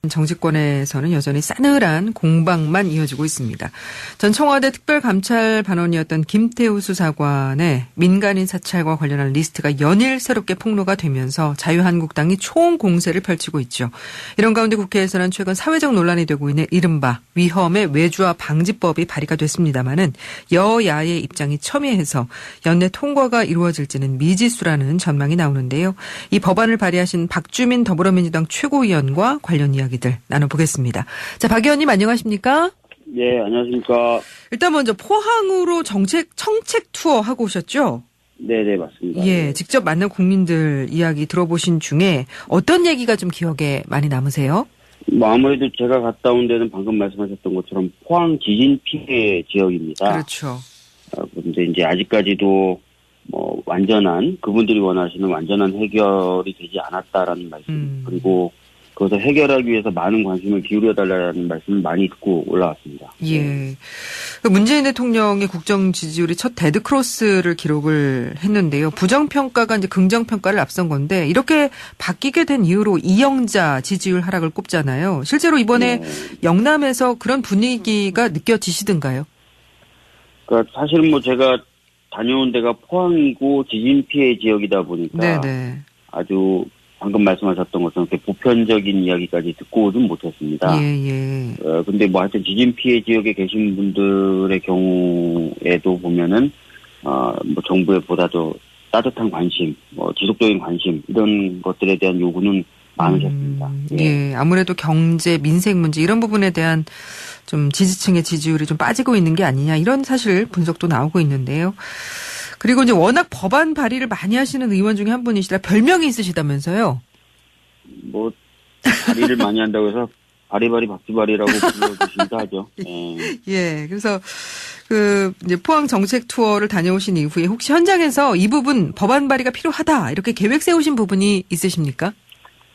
정치권에서는 여전히 싸늘한 공방만 이어지고 있습니다. 전 청와대 특별감찰반원이었던 김태우 수사관의 민간인 사찰과 관련한 리스트가 연일 새롭게 폭로가 되면서 자유한국당이 총공세를 펼치고 있죠. 이런 가운데 국회에서는 최근 사회적 논란이 되고 있는 이른바 위험의 외주화 방지법이 발의가 됐습니다마는 여야의 입장이 첨예해서 연내 통과가 이루어질지는 미지수라는 전망이 나오는데요. 이 법안을 발의하신 박주민 더불어민주당 최고위원과 관련 이야기들 나눠보겠습니다. 자, 박 의원님 안녕하십니까? 네, 안녕하십니까. 일단 먼저 포항으로 청책 투어 하고 오셨죠? 네, 맞습니다. 예, 직접 만난 국민들 이야기 들어보신 중에 어떤 얘기가 좀 기억에 많이 남으세요? 뭐 아무래도 제가 갔다 온 데는 방금 말씀하셨던 것처럼 포항 지진 피해 지역입니다. 그렇죠. 그런데 이제 아직까지도 뭐 완전한 그분들이 원하시는 완전한 해결이 되지 않았다라는 말씀 그리고 그것을 해결하기 위해서 많은 관심을 기울여달라는 말씀을 많이 듣고 올라왔습니다. 예. 문재인 대통령의 국정 지지율이 첫 데드크로스를 기록을 했는데요. 부정평가가 이제 긍정평가를 앞선 건데 이렇게 바뀌게 된 이후로 이영자 지지율 하락을 꼽잖아요. 실제로 이번에 영남에서 그런 분위기가 느껴지시던가요? 그러니까 사실은 뭐 제가 다녀온 데가 포항이고 지진 피해 지역이다 보니까 아주 방금 말씀하셨던 것처럼 이렇게 보편적인 이야기까지 듣고 오진 못했습니다. 예. 근데 뭐 하여튼 지진 피해 지역에 계신 분들의 경우에도 보면은, 뭐 정부에 보다 더 따뜻한 관심, 뭐 지속적인 관심, 이런 것들에 대한 요구는 많으셨습니다. 예. 아무래도 경제, 민생 문제 이런 부분에 대한 좀 지지층의 지지율이 좀 빠지고 있는 게 아니냐 이런 사실 분석도 나오고 있는데요. 그리고 이제 워낙 법안 발의를 많이 하시는 의원 중에 한 분이시라 별명이 있으시다면서요? 뭐 발의를 많이 한다고 해서 바리바리 박지바리라고 불러주시기도 하죠. 예, 그래서 그 이제 포항 정책 투어를 다녀오신 이후에 혹시 현장에서 이 부분 법안 발의가 필요하다 이렇게 계획 세우신 부분이 있으십니까?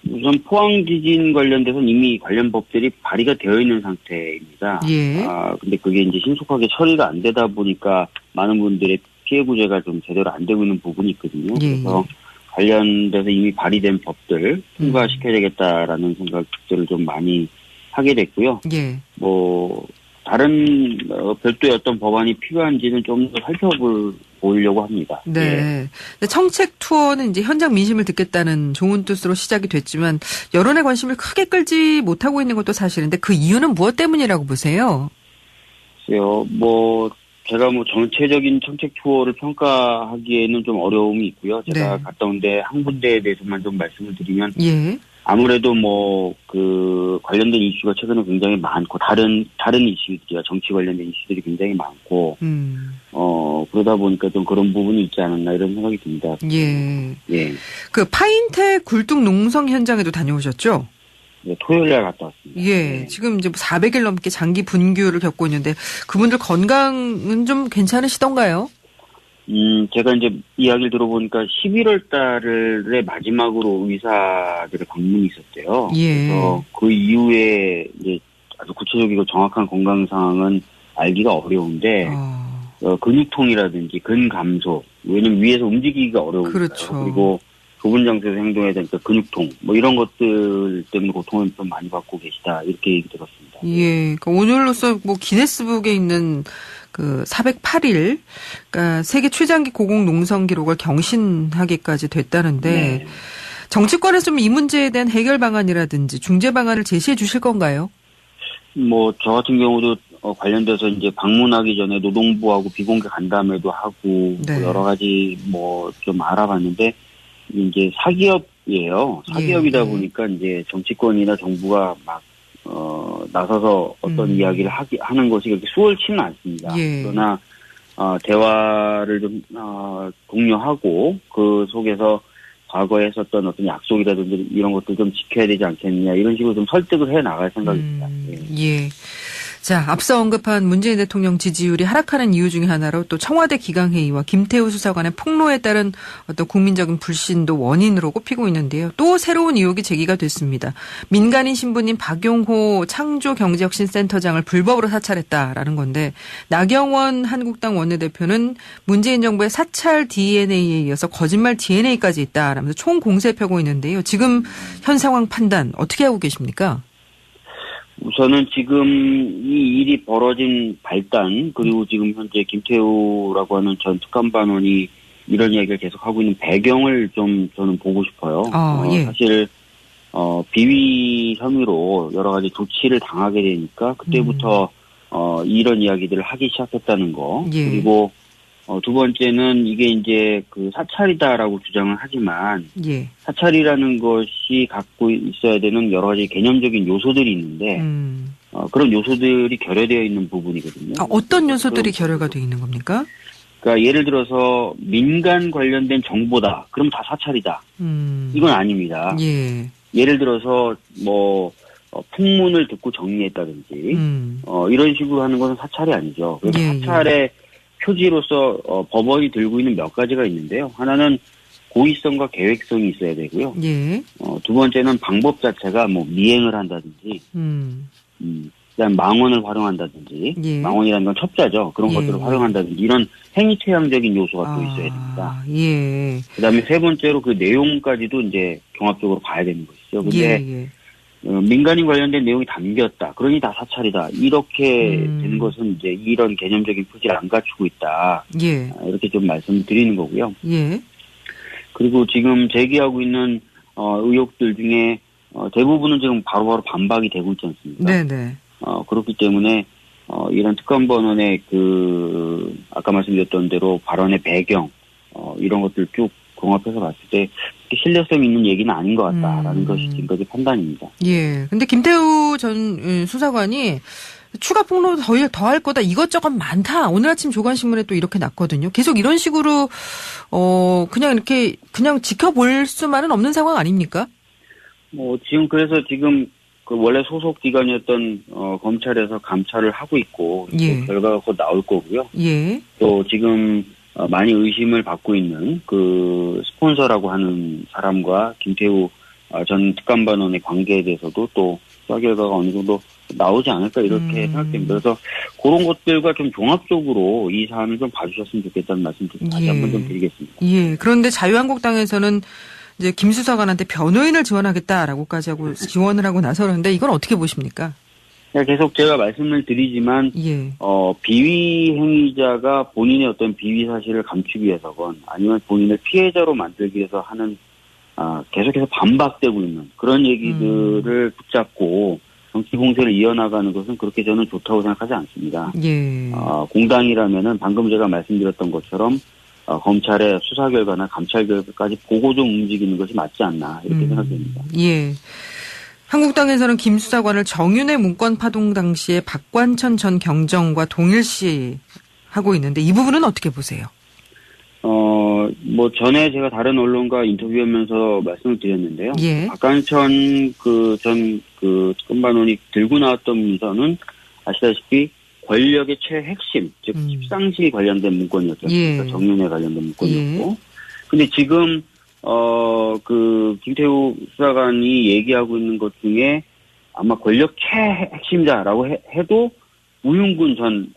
우선 포항 지진 관련돼서는 이미 관련 법들이 발의가 되어 있는 상태입니다. 예. 근데 그게 이제 신속하게 처리가 안 되다 보니까 많은 분들의 피해 구제가 좀 제대로 안 되고 있는 부분이 있거든요. 그래서 관련돼서 이미 발의된 법들 통과시켜야 되겠다라는 생각들을 좀 많이 하게 됐고요. 예. 뭐 다른 별도의 어떤 법안이 필요한지는 좀 더 살펴보려고 합니다. 네. 예. 청책 투어는 이제 현장 민심을 듣겠다는 좋은 뜻으로 시작이 됐지만 여론의 관심을 크게 끌지 못하고 있는 것도 사실인데 그 이유는 무엇 때문이라고 보세요? 글쎄요. 뭐 제가 뭐 전체적인 청책 투어를 평가하기에는 좀 어려움이 있고요. 제가 갔다 온 데 한 군데에 대해서만 좀 말씀을 드리면 아무래도 뭐 그 관련된 이슈가 최근에 굉장히 많고 다른 이슈들이야 정치 관련된 이슈들이 굉장히 많고 그러다 보니까 좀 그런 부분이 있지 않았나 이런 생각이 듭니다. 예. 그 파인텍 굴뚝 농성 현장에도 다녀오셨죠? 네, 토요일에 갔다 왔습니다. 예, 지금 이제 400일 넘게 장기 분규를 겪고 있는데 그분들 건강은 좀 괜찮으시던가요? 제가 이제 이야기를 들어보니까 11월 달에 마지막으로 의사들의 방문이 있었대요. 그래서 그 이후에 이제 아주 구체적이고 정확한 건강 상황은 알기가 어려운데 근육통이라든지 근감소, 왜냐면 위에서 움직이기가 어려우니까요. 그렇죠. 그리고 좁은 장소에서 행동해야 되니까 근육통, 뭐 이런 것들 때문에 고통을 좀 많이 받고 계시다 이렇게 얘기 들었습니다. 예, 그러니까 오늘로써 뭐 기네스북에 있는 그 408일, 그러니까 세계 최장기 고공 농성 기록을 경신하기까지 됐다는데 정치권에서 좀 이 문제에 대한 해결 방안이라든지 중재 방안을 제시해 주실 건가요? 뭐 저 같은 경우도 관련돼서 이제 방문하기 전에 노동부하고 비공개 간담회도 하고 뭐 여러 가지 뭐 좀 알아봤는데 이제 사기업이에요. 사기업이다 보니까 이제 정치권이나 정부가 막 나서서 어떤 이야기를 하는 것이 그렇게 수월치는 않습니다. 그러나 대화를 좀 독려하고 그 속에서 과거에 했었던 어떤 약속이라든지 이런 것들 좀 지켜야 되지 않겠느냐 이런 식으로 좀 설득을 해 나갈 생각입니다. 예. 자, 앞서 언급한 문재인 대통령 지지율이 하락하는 이유 중에 하나로 또 청와대 기강회의와 김태우 수사관의 폭로에 따른 어떤 국민적인 불신도 원인으로 꼽히고 있는데요. 또 새로운 의혹이 제기가 됐습니다. 민간인 신부님 박용호 창조경제혁신센터장을 불법으로 사찰했다라는 건데 나경원 한국당 원내대표는 문재인 정부의 사찰 DNA에 이어서 거짓말 DNA까지 있다라면서 총공세 펴고 있는데요. 지금 현 상황 판단 어떻게 하고 계십니까? 우선은 지금 이 일이 벌어진 발단, 그리고 지금 현재 김태우라고 하는 전 특감반원이 이런 이야기를 계속하고 있는 배경을 좀 저는 보고 싶어요. 예. 사실 비위 혐의로 여러 가지 조치를 당하게 되니까 그때부터 이런 이야기들을 하기 시작했다는 거. 예. 그리고 두 번째는 이게 이제 그 사찰이다라고 주장을 하지만 예. 사찰이라는 것이 갖고 있어야 되는 여러 가지 개념적인 요소들이 있는데 그런 요소들이 결여되어 있는 부분이거든요. 어떤 요소들이 결여가 되어 있는 겁니까? 그러니까 예를 들어서 민간 관련된 정보다. 그럼 다 사찰이다. 이건 아닙니다. 예. 예를 들어서 뭐 풍문을 듣고 정리했다든지 이런 식으로 하는 것은 사찰이 아니죠. 그래서 예, 사찰의 표지로서 법원이 들고 있는 몇 가지가 있는데요. 하나는 고의성과 계획성이 있어야 되고요. 예. 두 번째는 방법 자체가 뭐 미행을 한다든지, 그다음 망언을 활용한다든지, 예. 망언이라는 건 첩자죠. 그런 예, 것들을 활용한다든지 이런 행위체향적인 요소가 또 있어야 됩니다. 예. 그다음에 세 번째로 그 내용까지도 이제 종합적으로 봐야 되는 것이죠. 근데 예. 민간인 관련된 내용이 담겼다. 그러니 다 사찰이다. 이렇게 되는 것은 이제 이런 개념적인 표지를 안 갖추고 있다. 예. 이렇게 좀 말씀을 드리는 거고요. 예. 그리고 지금 제기하고 있는 의혹들 중에 대부분은 지금 바로바로 반박이 되고 있지 않습니까? 네네. 그렇기 때문에 이런 특감반원의 그 아까 말씀드렸던 대로 발언의 배경 이런 것들 쭉 종합해서 봤을 때 신뢰성 있는 얘기는 아닌 것 같다라는 것이 지금까지 판단입니다. 예. 근데 김태우 전 수사관이 추가 폭로 더 할 거다. 이것저것 많다. 오늘 아침 조간신문에 또 이렇게 났거든요. 계속 이런 식으로 그냥 지켜볼 수만은 없는 상황 아닙니까? 지금 그 원래 소속 기관이었던 검찰에서 감찰을 하고 있고 예. 그 결과가 곧 나올 거고요. 예. 또 지금 많이 의심을 받고 있는 그 스폰서라고 하는 사람과 김태우 전 특감반원의 관계에 대해서도 또 수사 결과가 어느 정도 나오지 않을까 이렇게 생각됩니다. 그래서 그런 것들과 좀 종합적으로 이 사안을 좀 봐주셨으면 좋겠다는 말씀 좀 다시 한번 좀 드리겠습니다. 예. 그런데 자유한국당에서는 이제 김 수사관한테 변호인을 지원하겠다라고까지 하고 지원을 하고 나서는데 이건 어떻게 보십니까? 계속 제가 말씀을 드리지만 예. 비위 행위자가 본인의 어떤 비위 사실을 감추기 위해서건 아니면 본인을 피해자로 만들기 위해서 하는 계속해서 반박되고 있는 그런 얘기들을 붙잡고 정치 공세를 이어나가는 것은 그렇게 저는 좋다고 생각하지 않습니다. 예. 공당이라면은 방금 제가 말씀드렸던 것처럼 검찰의 수사 결과나 감찰 결과까지 보고 좀 움직이는 것이 맞지 않나 이렇게 생각됩니다. 예. 한국당에서는 김 수사관을 정윤회 문건 파동 당시에 박관천 전 경정과 동일시하고 있는데 이 부분은 어떻게 보세요? 전에 제가 다른 언론과 인터뷰하면서 말씀을 드렸는데요. 예. 박관천 전 특검반원이 들고 나왔던 문서는 아시다시피 권력의 최핵심, 즉 십상시 관련된 문건이었죠. 예. 정윤회 관련된 문건이었고. 예. 근데 지금 김태우 수사관이 얘기하고 있는 것 중에 아마 권력 최핵심자라고 해도 우윤군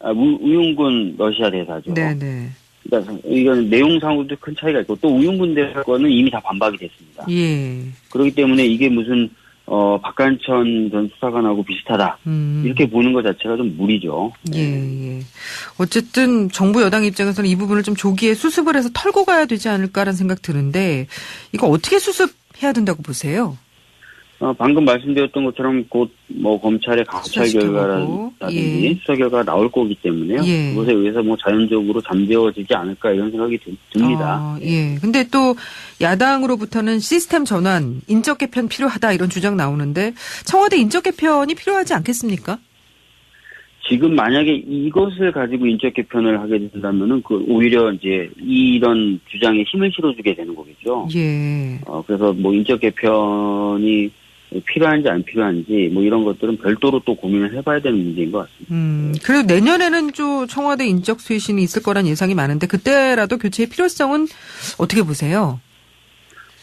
러시아 대사죠. 네네. 그러니까 이건 내용상으로도 큰 차이가 있고 또 우윤군 대사건은 이미 다 반박이 됐습니다. 예. 그렇기 때문에 이게 무슨 박관천 전 수사관하고 비슷하다. 이렇게 보는 것 자체가 좀 무리죠. 예. 어쨌든 정부 여당 입장에서는 이 부분을 좀 조기에 수습을 해서 털고 가야 되지 않을까라는 생각 드는데 이거 어떻게 수습해야 된다고 보세요? 방금 말씀드렸던 것처럼 곧 검찰의 감찰 결과라든지 수사 결과가 나올 거기 때문에요. 예. 그것에 의해서 자연적으로 잠재워지지 않을까 이런 생각이 듭니다. 예. 근데 또 야당으로부터는 시스템 전환, 인적 개편 필요하다 이런 주장 나오는데 청와대 인적 개편이 필요하지 않겠습니까? 지금 만약에 이것을 가지고 인적 개편을 하게 된다면은 오히려 이제 이런 주장에 힘을 실어주게 되는 거겠죠. 예. 그래서 인적 개편이 필요한지 안 필요한지 이런 것들은 별도로 또 고민을 해봐야 되는 문제인 것 같습니다. 그리고 내년에는 좀 청와대 인적 쇄신이 있을 거란 예상이 많은데 그때라도 교체의 필요성은 어떻게 보세요?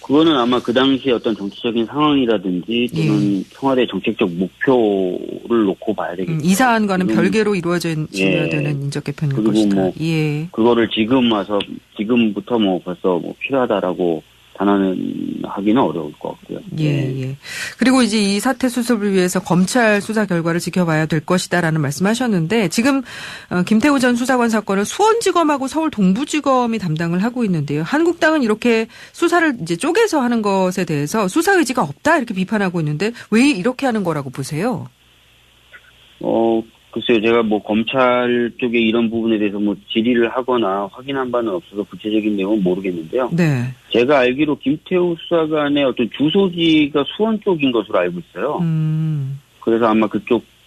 그거는 아마 그 당시 어떤 정치적인 상황이라든지 또는 청와대 정책적 목표를 놓고 봐야 되겠죠. 이 사안과는 별개로 이루어져야 되는 인적 개편일 그리고 것이다. 그거를 지금부터 벌써 필요하다라고 단언하기는 어려울 것 같고요. 예. 그리고 이제 이 사태 수습을 위해서 검찰 수사 결과를 지켜봐야 될 것이다라는 말씀하셨는데 지금 김태우 전 수사관 사건을 수원지검하고 서울 동부지검이 담당을 하고 있는데요. 한국당은 이렇게 수사를 이제 쪼개서 하는 것에 대해서 수사 의지가 없다 이렇게 비판하고 있는데 왜 이렇게 하는 거라고 보세요? 글쎄요, 제가 뭐 검찰 쪽에 이런 부분에 대해서 뭐 질의를 하거나 확인한 바는 없어서 구체적인 내용은 모르겠는데요. 네. 제가 알기로 김태우 수사관의 어떤 주소지가 수원 쪽인 것으로 알고 있어요. 그래서 아마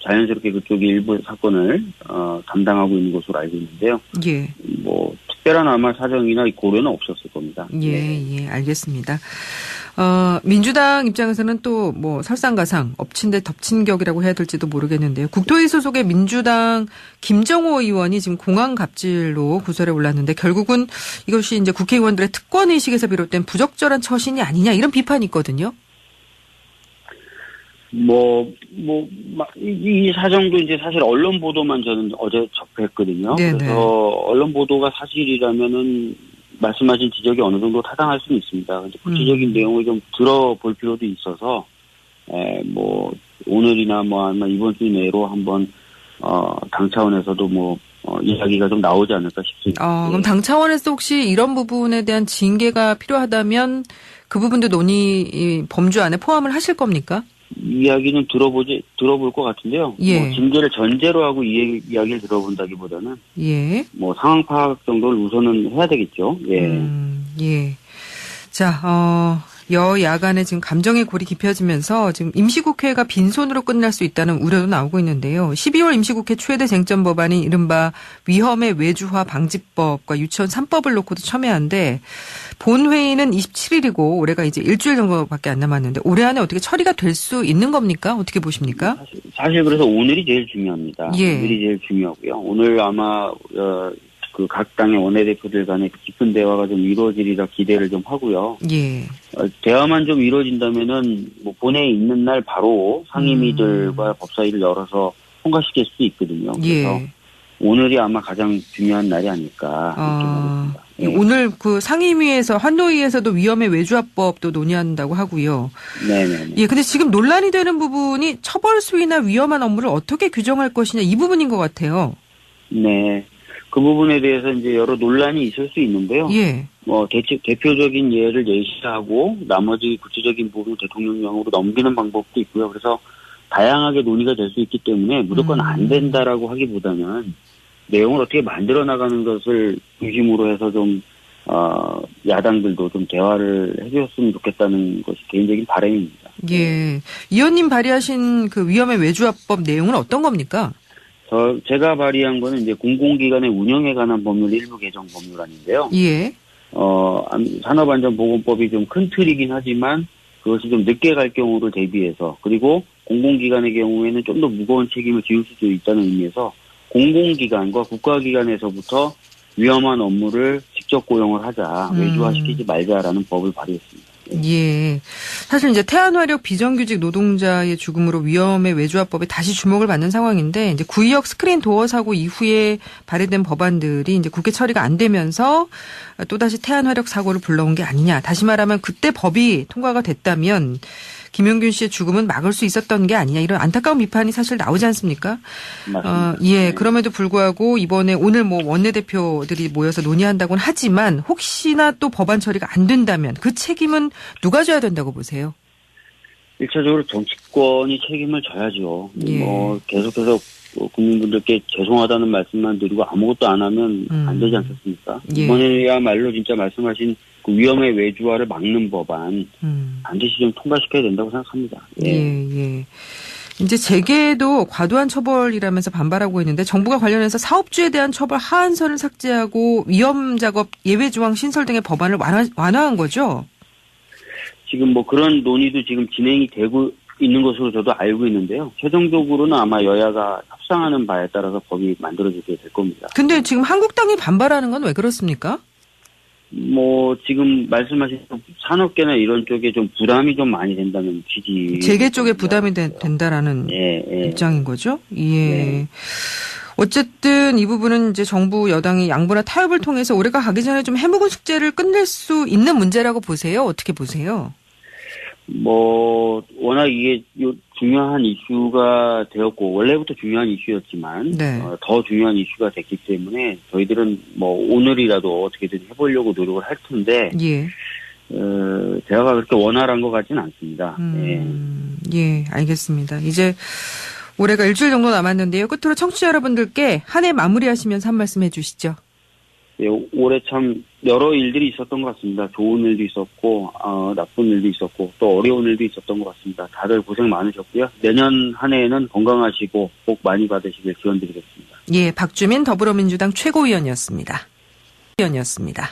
자연스럽게 그쪽이 일부 사건을 담당하고 있는 것으로 알고 있는데요. 예. 뭐 특별한 아마 사정이나 고려는 없었을 겁니다. 예, 알겠습니다. 민주당 입장에서는 또 뭐 설상가상, 엎친 데 덮친 격이라고 해야 될지도 모르겠는데요. 국토위 소속의 민주당 김정호 의원이 지금 공항 갑질로 구설에 올랐는데 결국은 이것이 이제 국회의원들의 특권 의식에서 비롯된 부적절한 처신이 아니냐 이런 비판이 있거든요. 이 사정도 이제 사실 언론 보도만 저는 어제 접했거든요. 네네. 그래서 언론 보도가 사실이라면은 말씀하신 지적이 어느 정도 타당할 수는 있습니다. 근데 구체적인 내용을 좀 들어볼 필요도 있어서, 오늘이나 아마 이번 주 내로 한번, 당 차원에서도 이야기가 좀 나오지 않을까 싶습니다. 그럼 당 차원에서 혹시 이런 부분에 대한 징계가 필요하다면 그 부분도 범주 안에 포함을 하실 겁니까? 이야기는 들어볼 것 같은데요. 예. 징계를 전제로 하고 이야기를 들어본다기보다는 예. 상황 파악 정도를 우선은 해야 되겠죠. 예. 예. 자, 여야 간에 지금 감정의 골이 깊어지면서 지금 임시국회가 빈손으로 끝날 수 있다는 우려도 나오고 있는데요. 12월 임시국회 최대 쟁점 법안인 이른바 위험의 외주화 방지법과 유치원 3법을 놓고도 첨예한데 본회의는 27일이고 올해가 이제 일주일 정도밖에 안 남았는데 올해 안에 어떻게 처리가 될 수 있는 겁니까? 어떻게 보십니까? 사실 그래서 오늘이 제일 중요합니다. 예. 오늘이 제일 중요하고요. 오늘 아마 각 당의 원내대표들 간의 깊은 대화가 좀 이루어지리라 기대를 좀 하고요. 예. 대화만 좀 이루어진다면은 본회의 있는 날 바로 상임위들과 법사위를 열어서 통과시킬 수도 있거든요. 그래서 예. 오늘이 아마 가장 중요한 날이 아닐까 생각합니다. 예. 오늘 그 상임위에서 환노위에서도 위험의 외주화법도 논의한다고 하고요. 네네. 예, 근데 지금 논란이 되는 부분이 처벌 수위나 위험한 업무를 어떻게 규정할 것이냐 이 부분인 것 같아요. 네. 그 부분에 대해서 이제 여러 논란이 있을 수 있는데요. 예. 대표적인 예를 제시하고 나머지 구체적인 부분을 대통령령으로 넘기는 방법도 있고요. 그래서 다양하게 논의가 될 수 있기 때문에 무조건 안 된다라고 하기보다는 내용을 어떻게 만들어 나가는 것을 중심으로 해서 좀 야당들도 좀 대화를 해주셨으면 좋겠다는 것이 개인적인 바람입니다. 예. 이 의원님 발의하신 그 위험의 외주화법 내용은 어떤 겁니까? 제가 발의한 거는 이제 공공기관의 운영에 관한 법률 일부 개정 법률안인데요. 예. 산업안전보건법이 좀 큰 틀이긴 하지만 그것이 좀 늦게 갈 경우를 대비해서 그리고 공공기관의 경우에는 좀 더 무거운 책임을 지을 수도 있다는 의미에서 공공기관과 국가기관에서부터 위험한 업무를 직접 고용을 하자, 외주화시키지 말자라는 법을 발의했습니다. 예. 사실 이제 태안화력 비정규직 노동자의 죽음으로 위험의 외주화법에 다시 주목을 받는 상황인데 이제 구의역 스크린 도어 사고 이후에 발의된 법안들이 이제 국회 처리가 안 되면서 또다시 태안화력 사고를 불러온 게 아니냐. 다시 말하면 그때 법이 통과가 됐다면 김용균 씨의 죽음은 막을 수 있었던 게 아니냐 이런 안타까운 비판이 사실 나오지 않습니까? 맞습니다. 예. 그럼에도 불구하고 이번에 오늘 원내대표들이 모여서 논의한다고는 하지만 혹시나 또 법안 처리가 안 된다면 그 책임은 누가 져야 된다고 보세요? 1차적으로 정치권이 책임을 져야죠. 예. 계속해서 국민분들께 죄송하다는 말씀만 드리고 아무것도 안 하면 안 되지 않겠습니까? 예. 이번에야말로 진짜 말씀하신 그 위험의 외주화를 막는 법안 반드시 좀 통과시켜야 된다고 생각합니다. 예. 이제 재계도 과도한 처벌이라면서 반발하고 있는데 정부가 관련해서 사업주에 대한 처벌 하한선을 삭제하고 위험 작업 예외 조항 신설 등의 법안을 완화한 거죠? 지금 그런 논의도 지금 진행이 되고 있는 것으로 저도 알고 있는데요. 최종적으로는 아마 여야가 협상하는 바에 따라서 법이 만들어지게 될 겁니다. 근데 지금 한국당이 반발하는 건 왜 그렇습니까? 지금 말씀하신 산업계나 이런 쪽에 좀 부담이 좀 많이 된다는 취지. 재계 쪽에 부담이 된다라는 입장인 거죠? 예. 네. 어쨌든 이 부분은 이제 정부 여당이 양보나 타협을 통해서 올해가 가기 전에 좀 해묵은 숙제를 끝낼 수 있는 문제라고 보세요? 어떻게 보세요? 워낙 이게 중요한 이슈가 되었고, 원래부터 중요한 이슈였지만, 네. 더 중요한 이슈가 됐기 때문에, 저희들은 오늘이라도 어떻게든 해보려고 노력을 할 텐데, 예. 대화가 그렇게 원활한 것 같지는 않습니다. 예, 알겠습니다. 이제 올해가 일주일 정도 남았는데요. 끝으로 청취자 여러분들께 한 해 마무리하시면서 한 말씀 해주시죠. 예, 올해 참 여러 일들이 있었던 것 같습니다. 좋은 일도 있었고, 나쁜 일도 있었고, 또 어려운 일도 있었던 것 같습니다. 다들 고생 많으셨고요. 내년 한 해에는 건강하시고 복 많이 받으시길 기원드리겠습니다. 예, 박주민 더불어민주당 최고위원이었습니다. 위원이었습니다.